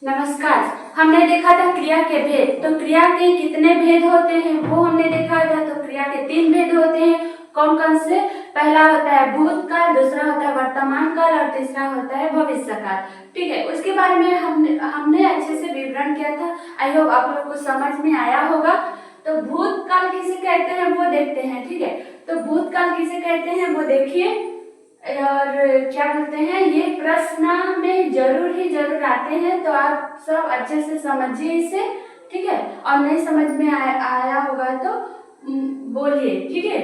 नमस्कार। हमने देखा था क्रिया के भेद। तो क्रिया के कितने भेद होते हैं वो हमने देखा था। तो क्रिया के 3 भेद होते हैं। कौन कौन से? पहला होता है भूतकाल, दूसरा होता है वर्तमान काल और तीसरा होता है भविष्य काल। ठीक है, उसके बारे में हमने अच्छे से विवरण किया था। आई होप आप लोग को समझ में आया होगा। तो भूतकाल किसे कहते हैं वो देखते हैं। ठीक है, तो भूतकाल किसे कहते हैं वो देखिए। और क्या बोलते हैं, ये प्रश्न में जरूर आते हैं, तो आप सब अच्छे से समझिए इसे। ठीक है, और नहीं समझ में आया होगा तो बोलिए। ठीक है,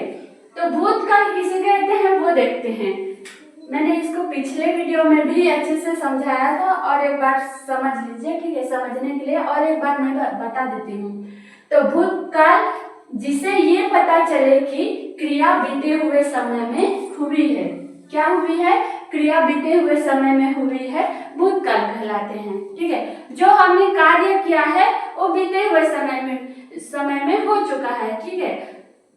तो भूतकाल किसे कहते हैं वो देखते हैं। मैंने इसको पिछले वीडियो में भी अच्छे से समझाया था, और एक बार समझ लीजिए। ठीक है, समझने के लिए और एक बार मैं बता देती हूँ। तो भूतकाल जिसे ये पता चले कि क्रिया बीते हुए समय में हुई है। क्या हुई है? क्रिया बीते हुए समय में हुई है, भूतकाल कहलाते हैं। ठीक है, जो हमने कार्य किया है वो बीते हुए समय में हो चुका है। ठीक है,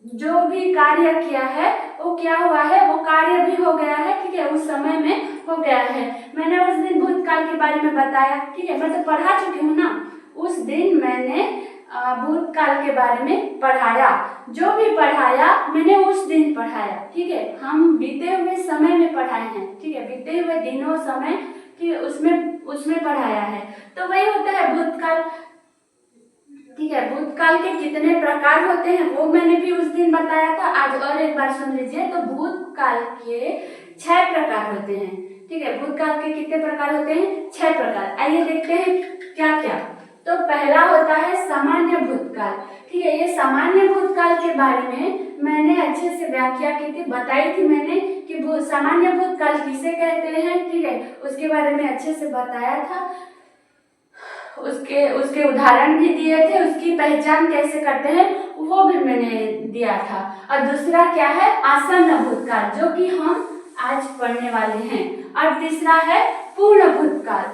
जो भी कार्य किया है वो क्या हुआ है, वो कार्य भी हो गया है। ठीक है, उस समय में हो गया है। मैंने उस दिन भूतकाल के बारे में बताया। ठीक है, मैं तो पढ़ा चुकी हूँ ना। उस दिन मैंने भूतकाल के बारे में पढ़ाया। जो भी पढ़ाया मैंने उस दिन पढ़ाया। ठीक है, हम बीते हुए समय में पढ़ाए हैं। ठीक है, बीते हुए दिनों समय कि उसमें पढ़ाया है। तो वही होता है भूतकाल। ठीक है, भूतकाल के कितने प्रकार होते हैं वो मैंने भी उस दिन बताया था। आज और एक बार सुन लीजिए। तो भूतकाल के 6 प्रकार होते हैं। ठीक है, भूतकाल के कितने प्रकार होते हैं? 6 प्रकार। आइए देखते हैं क्या क्या। तो पहला होता है सामान्य भूतकाल। ठीक है, ये सामान्य भूतकाल के बारे में मैंने अच्छे से व्याख्या की थी, बताई थी मैंने कि सामान्य भूतकाल किसे कहते हैं। ठीक है, उसके बारे में अच्छे से बताया था। उसके उदाहरण भी दिए थे, उसकी पहचान कैसे करते हैं वो भी मैंने दिया था। और दूसरा क्या है? आसन्न भूतकाल, जो कि हम आज पढ़ने वाले हैं। और तीसरा है पूर्ण भूतकाल।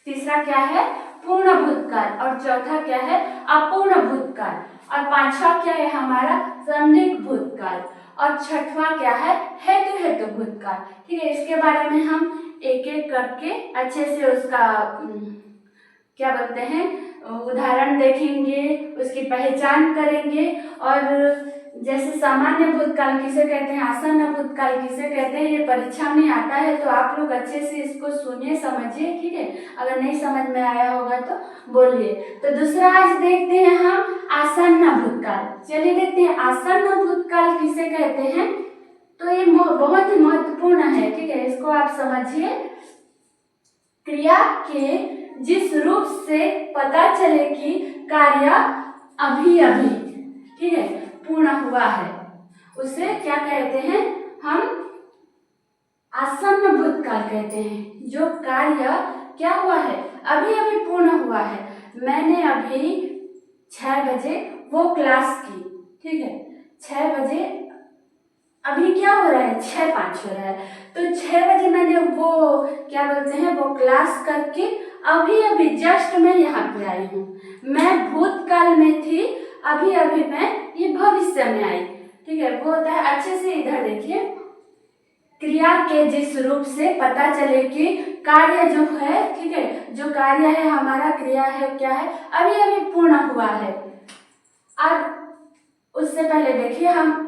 तीसरा क्या है? पूर्ण भूतकाल। और चौथा क्या है? अपूर्ण भूतकाल। और पांचवा क्या है हमारा? संदिग्ध भूतकाल। और छठवां क्या है? हेतु भूतकाल। ठीक है, इसके बारे में हम एक एक करके अच्छे से उसका क्या बोलते हैं उदाहरण देखेंगे, उसकी पहचान करेंगे। और जैसे सामान्य भूतकाल किसे कहते हैं, आसन्न भूतकाल किसे कहते हैं, ये परीक्षा में आता है। तो आप लोग अच्छे से इसको सुनिए, समझिए। ठीक है, अगर नहीं समझ में आया होगा तो बोलिए। तो दूसरा आज देखते हैं हम आसन्न भूतकाल। चलिए देखते हैं आसन्न भूतकाल किसे कहते हैं। तो ये बहुत ही महत्वपूर्ण है। ठीक है, इसको आप समझिए। क्रिया के जिस रूप से पता चले कि कार्य अभी अभी, ठीक है, पूर्ण हुआ है, उसे क्या कहते हैं? हम आसन्न भूतकाल कहते हैं। जो कार्य क्या हुआ है? अभी अभी पूर्ण हुआ है। मैंने अभी 6 बजे वो क्लास की। ठीक है, 6 बजे अभी क्या हो रहा है? 6:05 हो रहा है। तो 6 बजे मैंने वो क्या बोलते हैं वो क्लास करके अभी अभी जस्ट मैं यहाँ पे आई हूँ। मैं भूतकाल में थी, अभी अभी मैं ये भविष्य में आई। ठीक है, वो होता है। अच्छे से इधर देखिए। क्रिया के जिस रूप से पता चले कि कार्य जो है, ठीक है, जो कार्य है हमारा, क्रिया है, क्या है, अभी अभी पूर्ण हुआ है। और उससे पहले देखिए हम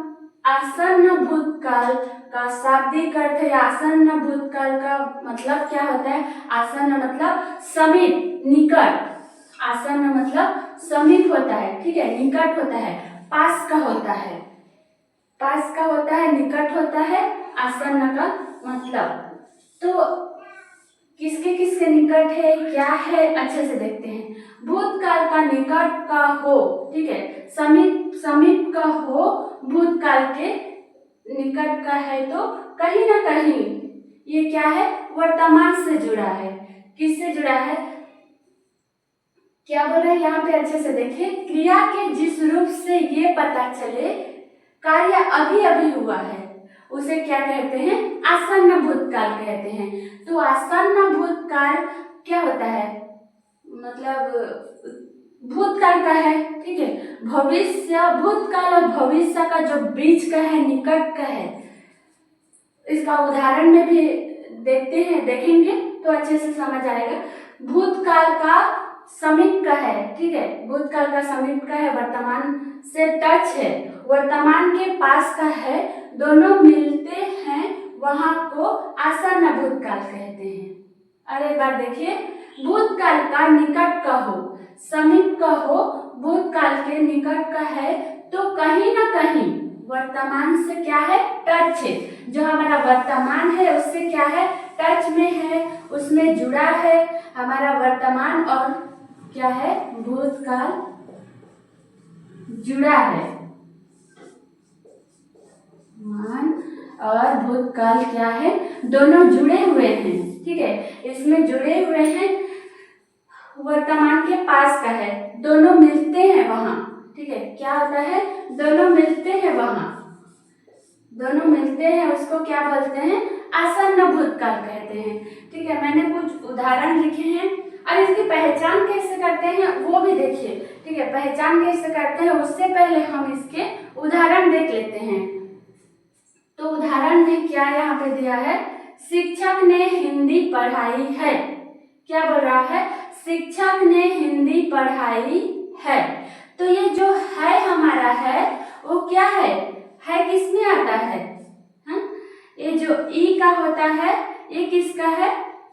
आसन्न भूतकाल का शाब्दिक अर्थ है। आसन्न भूतकाल का मतलब क्या होता है? आसन्न मतलब समीप, निकट। आसन्न मतलब समीप होता है। ठीक है, निकट होता है, पास का होता है। पास का होता है, निकट होता है आसन्न का मतलब। तो किसके किसके निकट है, क्या है, अच्छे से देखते हैं। भूतकाल का निकट का हो, ठीक है, समीप का हो, भूतकाल के निकट का है, तो कहीं ना कहीं ये क्या है? वर्तमान से जुड़ा है। किससे जुड़ा है? क्या बोल रहे हैं यहाँ पे? अच्छे से देखिए। क्रिया के जिस रूप से ये पता चले कार्य अभी अभी हुआ है, उसे क्या कहते हैं? आसन्न भूतकाल कहते हैं। तो आसन्न भूतकाल क्या होता है? मतलब भूतकाल का है। ठीक है, भविष्य, भूतकाल और भविष्य का जो बीच का है, निकट का है, इसका उदाहरण में भी देखते हैं, देखेंगे तो अच्छे से समझ आएगा। भूतकाल का समीप का है, ठीक है, भूतकाल का समीप का है, वर्तमान से टच है, वर्तमान के पास का है, दोनों मिलते हैं वहां को आसन्न भूतकाल कहते हैं। और एक बार देखिए, भूतकाल का निकट का हो, समीप का हो, भूतकाल के निकट का है तो कहीं ना कहीं वर्तमान से क्या है, टच है, जो हमारा वर्तमान है उससे क्या है, टच में है, उसमें जुड़ा है हमारा वर्तमान और क्या है, भूतकाल जुड़ा है, मान और भूतकाल क्या है, दोनों जुड़े हुए हैं, ठीक है, इसमें जुड़े हुए हैं, वर्तमान के पास का है, दोनों मिलते हैं वहां, ठीक है, क्या होता है, दोनों मिलते हैं वहां, दोनों मिलते हैं, उसको क्या बोलते हैं, आसन्न भूतकाल कहते हैं, ठीक है। मैंने कुछ उदाहरण लिखे हैं और इसकी पहचान कैसे करते हैं वो भी देखिए, ठीक है, पहचान कैसे करते हैं उससे पहले हम इसके उदाहरण देख लेते हैं। तो उदाहरण में क्या यहाँ पे दिया है, शिक्षक ने हिंदी पढ़ाई है, क्या बोल रहा है, शिक्षक ने हिंदी पढ़ाई है, तो ये जो है हमारा है वो क्या है किसमें आता है, ये जो ई का होता है ये किसका है,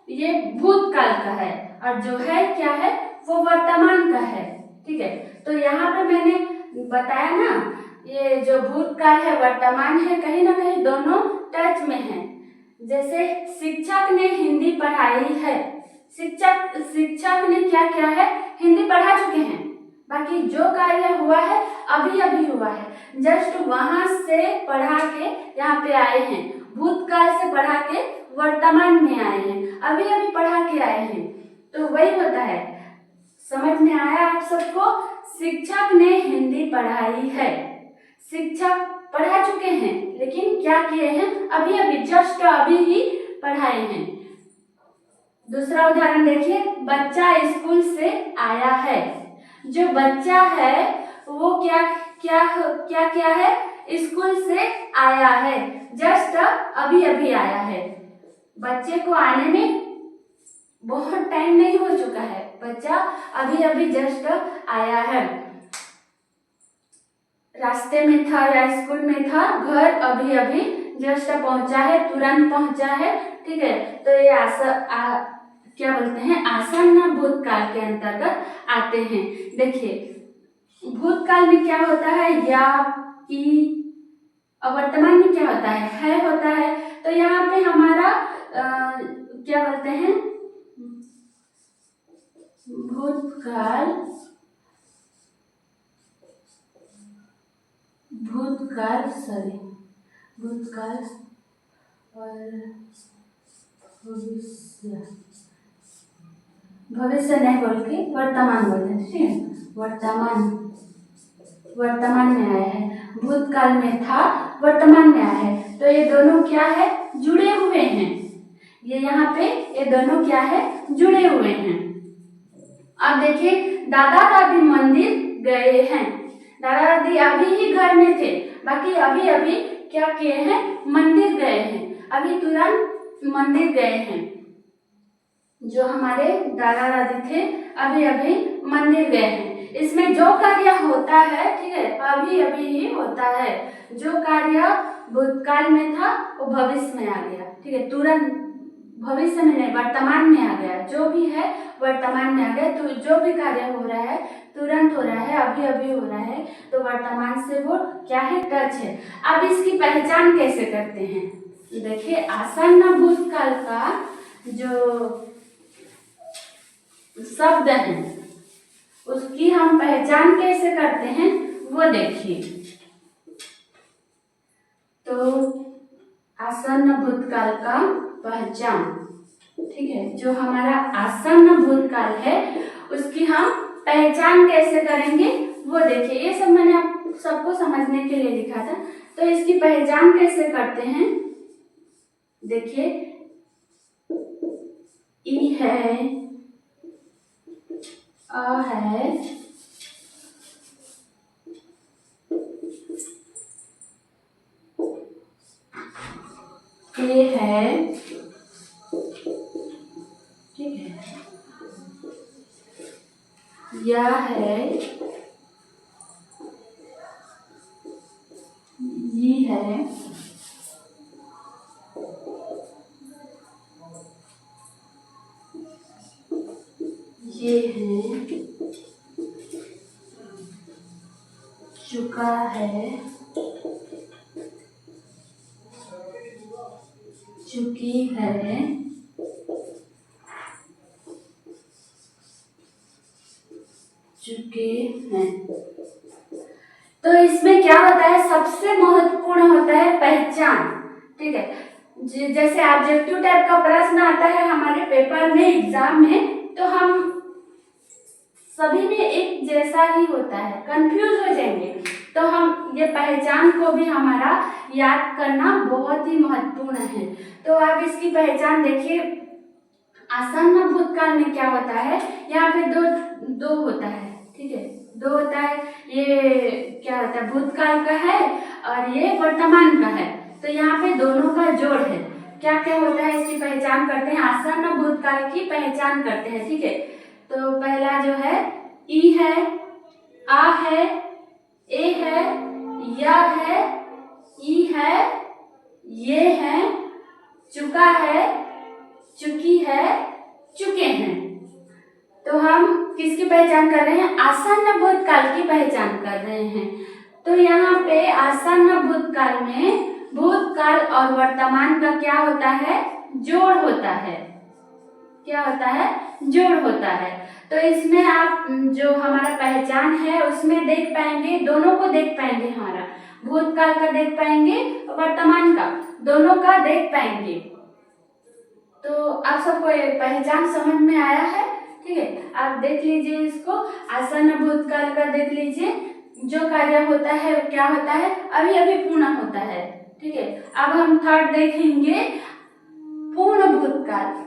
ये भूतकाल का है, और जो है क्या है वो वर्तमान का है, ठीक है। तो यहाँ पे मैंने बताया ना, ये जो भूतकाल है वर्तमान है, कहीं ना कहीं दोनों टच में है। जैसे शिक्षक ने हिंदी पढ़ाई है, शिक्षक ने क्या किया है, हिंदी पढ़ा चुके हैं, बाकी जो कार्य हुआ है अभी अभी हुआ है, जस्ट वहां से पढ़ा के यहाँ पे आए हैं, भूतकाल से पढ़ा के वर्तमान में आए हैं, अभी अभी पढ़ा के आए हैं, तो वही होता है। समझ में आया आप सबको, शिक्षक ने हिंदी पढ़ाई है, शिक्षक पढ़ा चुके हैं लेकिन क्या किए हैं, अभी अभी जस्ट अभी ही पढ़ाए हैं। दूसरा उदाहरण देखिए, बच्चा स्कूल से आया है, जो बच्चा है वो क्या क्या क्या क्या है, स्कूल से आया है, जस्ट अभी अभी आया है, बच्चे को आने में बहुत टाइम नहीं हो चुका है, बच्चा अभी अभी जस्ट आया है, रास्ते में था या स्कूल में था, घर अभी अभी जस्ट पहुंचा है, तुरंत पहुंचा है, ठीक है। तो ये क्या बोलते हैं, आसन्न भूतकाल के अंतर्गत आते हैं। देखिए भूतकाल में क्या होता है, या ई, और वर्तमान में क्या होता है होता है, तो यहाँ पे हमारा क्या बोलते हैं, भूतकाल और भविष्य नहीं बोल के वर्तमान बोलते हैं, ठीक है, वर्तमान में आया है, भूतकाल में था, वर्तमान में आया है, तो ये दोनों क्या है, जुड़े हुए हैं, ये यहाँ पे ये दोनों क्या है, जुड़े हुए हैं। अब देखिए, दादा दादी मंदिर गए हैं, दादा दादी अभी ही घर में थे, बाकी अभी अभी क्या किए हैं, मंदिर गए हैं, अभी तुरंत मंदिर गए हैं, जो हमारे दादा दादी थे अभी अभी मंदिर गए हैं। इसमें जो कार्य होता है, ठीक है, अभी अभी ही होता है, जो कार्य भूतकाल में था वो भविष्य में आ गया, ठीक है, तुरंत भविष्य में नहीं वर्तमान में आ गया, जो भी है वर्तमान में आ गया, तो जो भी कार्य हो रहा है तुरंत हो रहा है, अभी अभी हो रहा है, तो वर्तमान से वो क्या है, टच है। अब इसकी पहचान कैसे करते हैं, देखिए आसन्न भूतकाल का जो शब्द है उसकी हम पहचान कैसे करते हैं वो देखिए। तो आसन्न भूतकाल का पहचान, ठीक है, जो हमारा आसन्न भूतकाल है उसकी हम पहचान कैसे करेंगे वो देखिए। ये सब मैंने आप सबको समझने के लिए लिखा था, तो इसकी पहचान कैसे करते हैं देखिए, ई है, अ है, ए है, ठीक है, यह है, ये है, ये है, चुका है, चुकी है, चुके हैं। तो इसमें क्या होता है, सबसे महत्वपूर्ण होता है पहचान। ठीक है, जैसे ऑब्जेक्टिव टाइप का प्रश्न आता है हमारे पेपर में, एग्जाम में, तो हम सभी में एक जैसा ही होता है, कंफ्यूज हो जाएंगे। तो हम ये पहचान को भी हमारा याद करना बहुत ही महत्वपूर्ण है। तो आप इसकी पहचान देखिए, आसन्न भूतकाल में क्या होता है, यहाँ पे दो होता है। ठीक है, दो होता है, ये क्या होता है, भूतकाल का है और ये वर्तमान का है। तो यहाँ पे दोनों का जोड़ है। क्या क्या होता है इसकी पहचान करते हैं, आसन्न भूतकाल की पहचान करते हैं। ठीक है, तो पहला जो है ई है, आ है, ए है, या है, ई है, ये है, चुका है, चुकी है, चुके हैं। तो हम किसकी पहचान कर रहे हैं, आसन्न भूतकाल की पहचान कर रहे हैं। तो यहाँ पे आसन्न भूतकाल में भूतकाल और वर्तमान का क्या होता है, जोड़ होता है। क्या होता है, जोड़ होता है। तो इसमें आप जो हमारा पहचान है उसमें देख पाएंगे, दोनों को देख पाएंगे, हमारा भूतकाल का देख पाएंगे, वर्तमान का, दोनों का देख पाएंगे। तो आप सबको ये पहचान समझ में आया है। ठीक है, आप देख लीजिए इसको, आसन्न भूतकाल का देख लीजिए, जो कार्य होता है क्या होता है, अभी अभी पूर्ण होता है। ठीक है, अब हम थर्ड देखेंगे, पूर्ण भूतकाल।